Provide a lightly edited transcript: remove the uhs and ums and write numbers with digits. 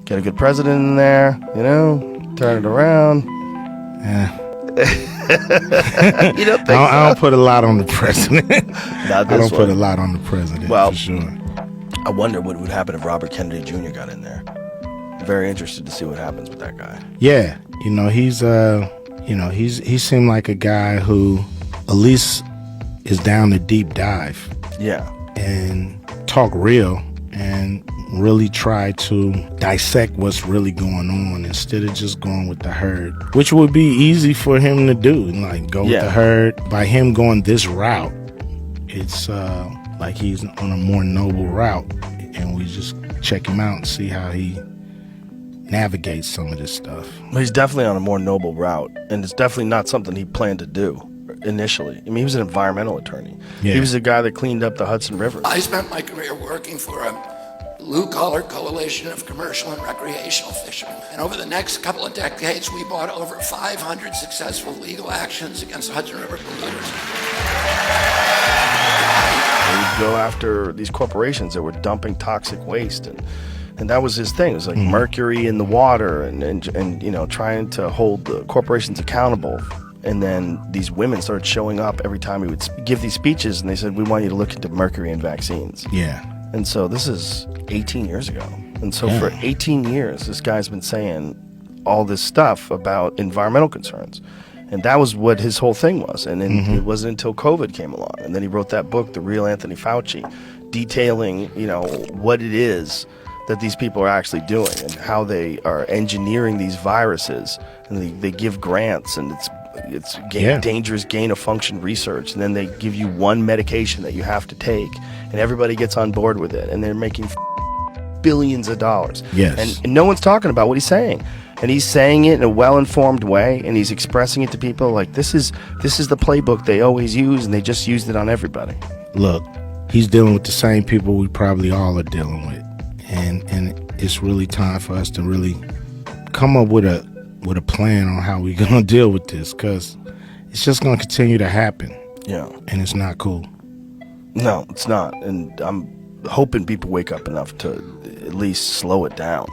Get a good president in there, you know, turn it around. Yeah. You don't think I don't put a lot on the president. Not I this don't put one. a lot on the president, Well, for sure. I wonder what would happen if Robert Kennedy Jr. got in there. Very interested to see what happens with that guy. Yeah, you know, he seemed like a guy who at least is down to deep dive. Yeah. And talk real and really try to dissect what's really going on instead of just going with the herd, which would be easy for him to do, like go with the herd. By him going this route, it's like he's on a more noble route, and we just check him out and see how he navigates some of this stuff. Well, he's definitely on a more noble route, and it's definitely not something he planned to do initially. I mean, he was an environmental attorney. Yeah. He was the guy that cleaned up the Hudson River. I spent my career working for a blue-collar coalition of commercial and recreational fishermen. And over the next couple of decades, we brought over 500 successful legal actions against Hudson River polluters. He'd go after these corporations that were dumping toxic waste, and that was his thing. It was like mercury in the water, and you know, trying to hold the corporations accountable. And then these women started showing up every time he would give these speeches, and they said, "We want you to look into mercury in vaccines." Yeah. And so this is 18 years ago. And so for 18 years, this guy's been saying all this stuff about environmental concerns. And that was what his whole thing was. And then it wasn't until COVID came along. And then he wrote that book, The Real Anthony Fauci, detailing, you know, what it is that these people are actually doing and how they are engineering these viruses. And they give grants, and it's dangerous gain-of-function research. And then they give you one medication that you have to take, and everybody gets on board with it. And they're making billions of dollars. Yes. And no one's talking about what he's saying. And he's saying it in a well-informed way, and he's expressing it to people like this is the playbook they always use, and they just used it on everybody. Look, he's dealing with the same people we probably all are dealing with. And it's really time for us to really come up with a plan on how we're going to deal with this, because it's just going to continue to happen. Yeah. And it's not cool. No, it's not. And I'm hoping people wake up enough to at least slow it down.